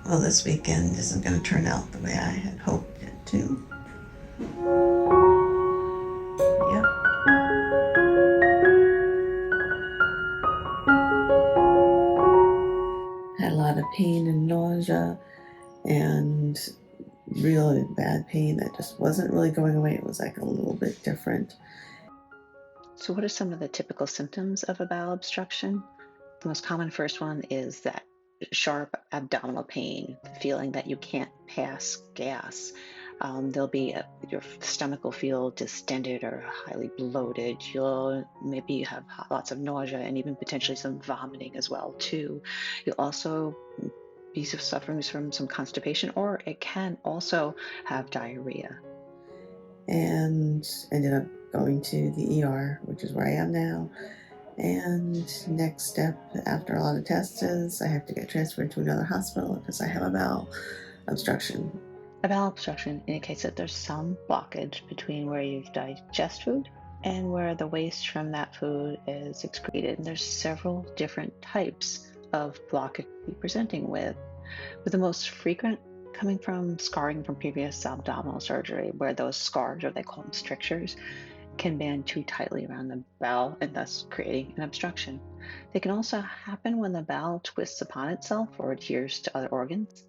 Well, this weekend isn't going to turn out the way I had hoped it to. Yep. Had a lot of pain and nausea and really bad pain that just wasn't really going away. It was like a little bit different. So, what are some of the typical symptoms of a bowel obstruction? The most common first one is that sharp abdominal pain, the feeling that you can't pass gas. There'll be your stomach will feel distended or highly bloated. You'll maybe have lots of nausea and even potentially some vomiting as well too. You'll also be suffering from some constipation, or it can also have diarrhea. And ended up going to the ER, which is where I am now. And next step after a lot of tests is I have to get transferred to another hospital because I have a bowel obstruction. A bowel obstruction indicates that there's some blockage between where you digest food and where the waste from that food is excreted. And there's several different types of blockage you're presenting with the most frequent coming from scarring from previous abdominal surgery, where those scars, or they call them strictures, can band too tightly around the bowel and thus creating an obstruction. They can also happen when the bowel twists upon itself or adheres to other organs.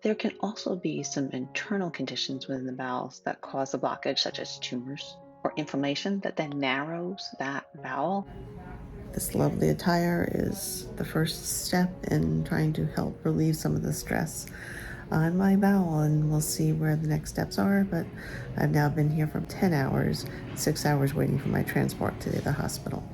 There can also be some internal conditions within the bowels that cause the blockage, such as tumors or inflammation that then narrows that bowel. This lovely attire is the first step in trying to help relieve some of the stress on my bowel, and we'll see where the next steps are. But I've now been here for 10 hours, 6 hours waiting for my transport to the hospital.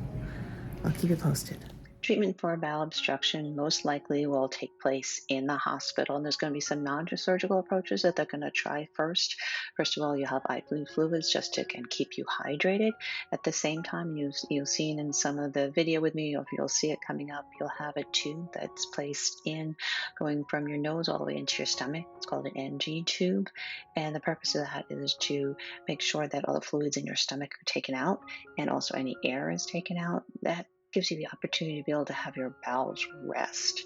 I'll keep you posted. Treatment for bowel obstruction most likely will take place in the hospital, and there's going to be some non-surgical approaches that they're going to try first. First of all, you have IV fluids just to keep you hydrated. At the same time, you've seen in some of the video with me, or if you'll see it coming up, you'll have a tube that's placed in, going from your nose all the way into your stomach. It's called an NG tube, and the purpose of that is to make sure that all the fluids in your stomach are taken out, and also any air is taken out. That gives you the opportunity to be able to have your bowels rest.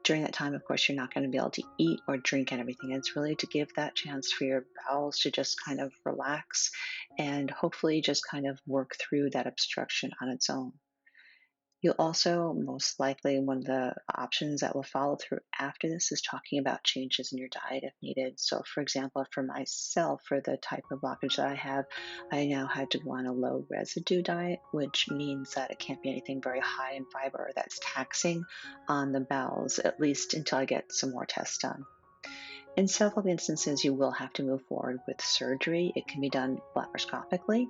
During that time, of course, you're not going to be able to eat or drink and everything. It's really to give that chance for your bowels to just kind of relax and hopefully just kind of work through that obstruction on its own. You'll also most likely, one of the options that will follow through after this is talking about changes in your diet if needed. So, for example, for myself, for the type of blockage that I have, I now had to go on a low residue diet, which means that it can't be anything very high in fiber that's taxing on the bowels, at least until I get some more tests done. In several instances, you will have to move forward with surgery. It can be done laparoscopically,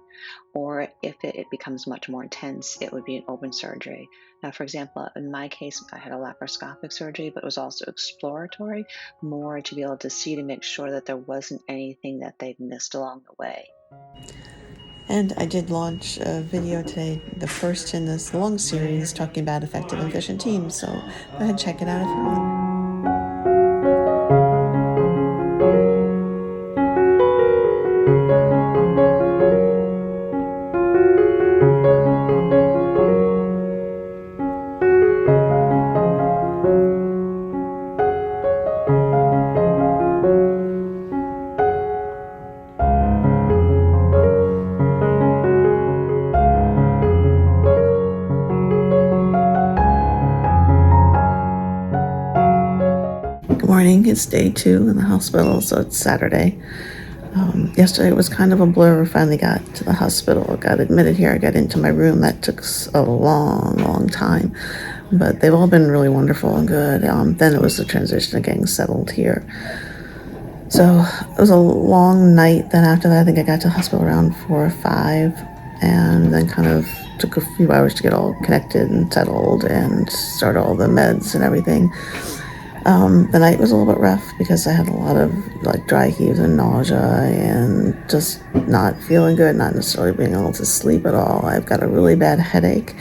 or if it becomes much more intense, it would be an open surgery. Now, for example, in my case, I had a laparoscopic surgery, but it was also exploratory, more to be able to see to make sure that there wasn't anything that they'd missed along the way. And I did launch a video today, the first in this long series talking about effective and efficient teams. So go ahead and check it out if you want. Good morning. It's day 2 in the hospital, so it's Saturday. Yesterday was kind of a blur. I finally got to the hospital, got admitted here. I got into my room. That took a long time, but they've all been really wonderful and good. Then it was the transition of getting settled here. So it was a long night. Then after that, I think I got to the hospital around 4 or 5, and then kind of took a few hours to get all connected and settled and start all the meds and everything. The night was a little bit rough because I had a lot of like dry heaves and nausea and just not feeling good, not necessarily being able to sleep at all. I've got a really bad headache,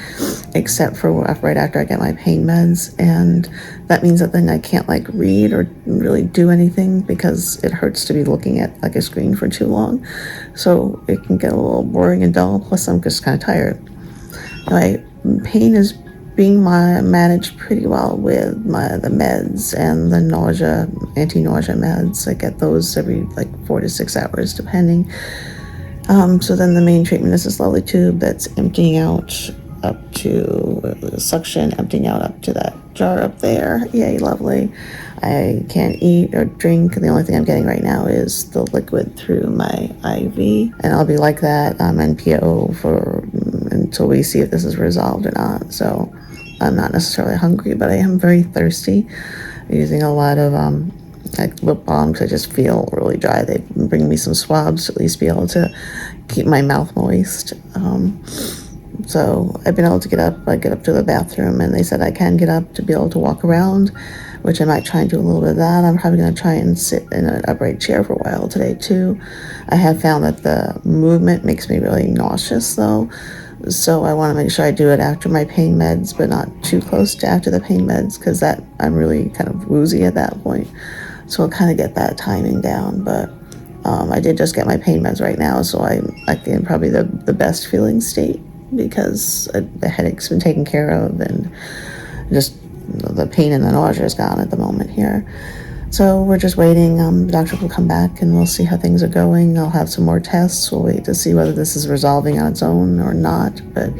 except for right after I get my pain meds, and that means that then I can't like read or really do anything because it hurts to be looking at like a screen for too long. So it can get a little boring and dull. Plus, I'm just kind of tired. My pain is being managed pretty well with the meds and the anti-nausea meds. I get those every like 4 to 6 hours, depending. So then the main treatment is a slowly tube that's emptying out up to suction, emptying out up to that jar up there. Yay, lovely. I can't eat or drink. The only thing I'm getting right now is the liquid through my IV, and I'll be like that NPO for until we see if this is resolved or not. So I'm not necessarily hungry, but I am very thirsty. I'm using a lot of like lip balm because I just feel really dry. They bring me some swabs to at least be able to keep my mouth moist. So I've been able to get up. I get up to the bathroom, and they said I can get up to be able to walk around, which I might try and do a little bit of that. I'm probably going to try and sit in an upright chair for a while today too. I have found that the movement makes me really nauseous though, so I want to make sure I do it after my pain meds, but not too close to after the pain meds, because that I'm really kind of woozy at that point. So I'll kind of get that timing down. But I did just get my pain meds right now, so I'm in probably the best feeling state, because the headache's been taken care of, and just the pain and the nausea is gone at the moment here. So we're just waiting. The doctor will come back and we'll see how things are going. I'll have some more tests. We'll wait to see whether this is resolving on its own or not, but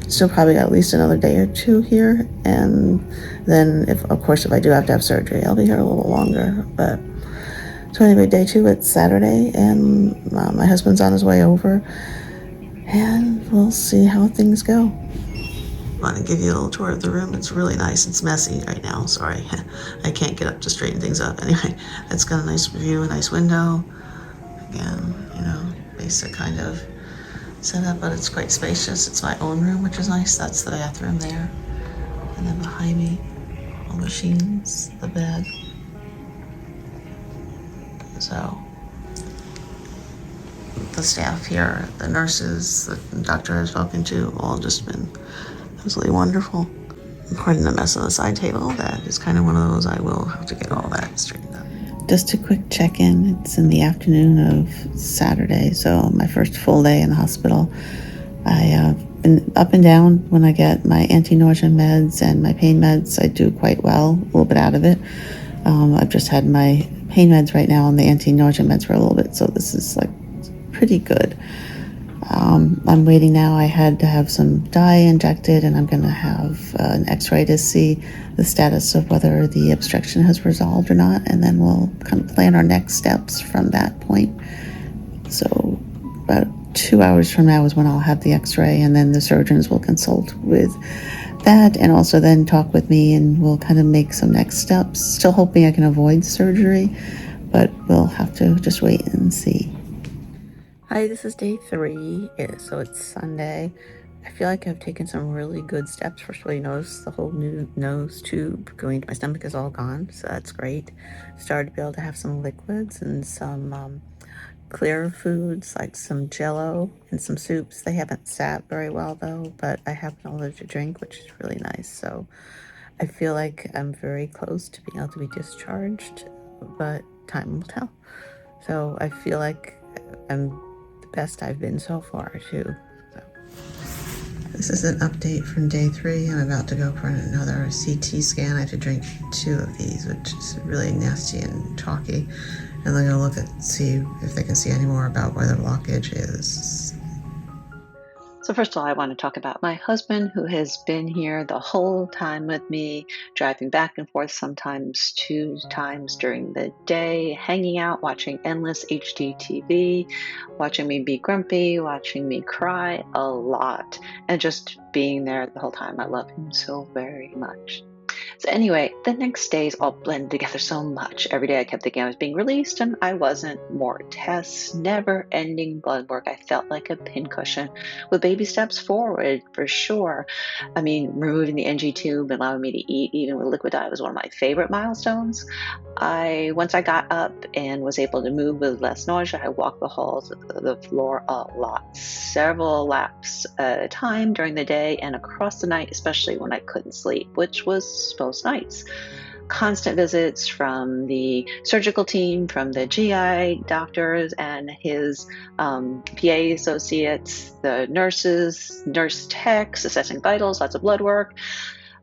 still probably at least another day or two here. And then if I do have to have surgery, I'll be here a little longer. But so anyway, day 2, it's Saturday, and my husband's on his way over, and we'll see how things go. I want to give you a little tour of the room. It's really nice. It's messy right now. Sorry. I can't get up to straighten things up. Anyway, it's got a nice view, a nice window. Again, basic kind of setup, but it's quite spacious. It's my own room, which is nice. That's the bathroom there. And then behind me, all machines, the bed. So the staff here, the nurses, the doctor I've spoken to, all just been absolutely wonderful. Pardon the mess on the side table. That is kind of one of those I will have to get all that straightened up. Just a quick check-in. It's in the afternoon of Saturday, so my first full day in the hospital. I've been up and down when I get my anti-nausea meds and my pain meds. I do quite well, a little bit out of it. I've just had my pain meds right now and the anti-nausea meds for a little bit, so this is like pretty good. I'm waiting now. I had to have some dye injected, and I'm going to have an x-ray to see the status of whether the obstruction has resolved or not, and then we'll kind of plan our next steps from that point. So about 2 hours from now is when I'll have the x-ray, and then the surgeons will consult with that and also then talk with me, and we'll kind of make some next steps. Still hoping I can avoid surgery, but we'll have to just wait and see. Hi, this is day 3, so it's Sunday. I feel like I've taken some really good steps. First of all, you notice the whole new nose tube going to my stomach is all gone, so that's great. Started to be able to have some liquids and some clear foods, like some Jello and some soups. They haven't sat very well though, but I have been able to drink, which is really nice. So I feel like I'm very close to being able to be discharged, but time will tell. So I feel like I'm the best I've been so far too. So. This is an update from day 3. I'm about to go for another CT scan. I have to drink 2 of these, which is really nasty and chalky. And they're going to see if they can see any more about where the blockage is. So first of all, I want to talk about my husband, who has been here the whole time with me, driving back and forth sometimes 2 times during the day, hanging out, watching endless HD TV, watching me be grumpy, watching me cry a lot, and just being there the whole time. I love him so very much. So anyway, the next days all blended together so much. Every day I kept thinking I was being released, and I wasn't. More tests, never-ending blood work. I felt like a pincushion with baby steps forward, for sure. I mean, removing the NG tube and allowing me to eat, even with liquid diet, was one of my favorite milestones. Once I got up and was able to move with less nausea, I walked the halls, the floor a lot, several laps at a time during the day and across the night, especially when I couldn't sleep, which was most nights. Constant visits from the surgical team, from the GI doctors and his PA associates, the nurses, nurse techs, assessing vitals, lots of blood work.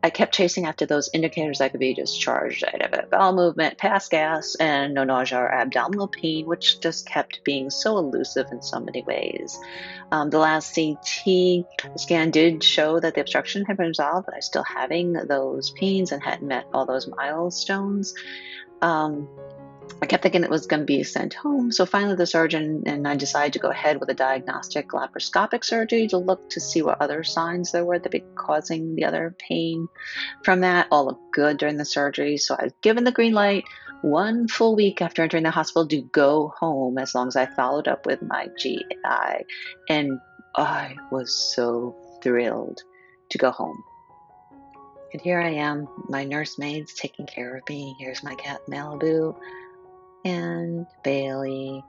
I kept chasing after those indicators I could be discharged. I'd have a bowel movement, pass gas, and no nausea or abdominal pain, which just kept being so elusive in so many ways. The last CT scan did show that the obstruction had been resolved, but I was still having those pains and hadn't met all those milestones. Um, I kept thinking it was going to be sent home. So finally, the surgeon and I decided to go ahead with a diagnostic laparoscopic surgery to look to see what other signs there were that be causing the other pain. From that, all looked good during the surgery. So I was given the green light 1 full week after entering the hospital to go home as long as I followed up with my GI. And I was so thrilled to go home. And here I am, my nursemaid's taking care of me. Here's my cat Malibu and Bailey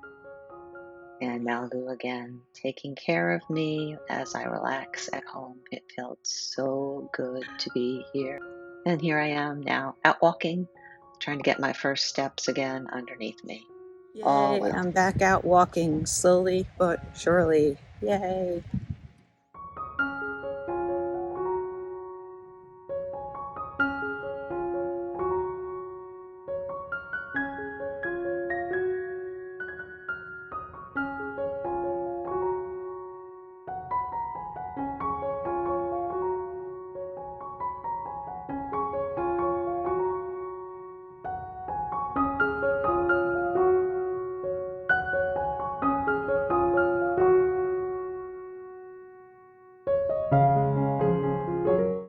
and Malibu again, taking care of me as I relax at home. It felt so good to be here. And here I am now, out walking, trying to get my first steps again underneath me. All Yay, well. I'm back out walking slowly but surely. Yay.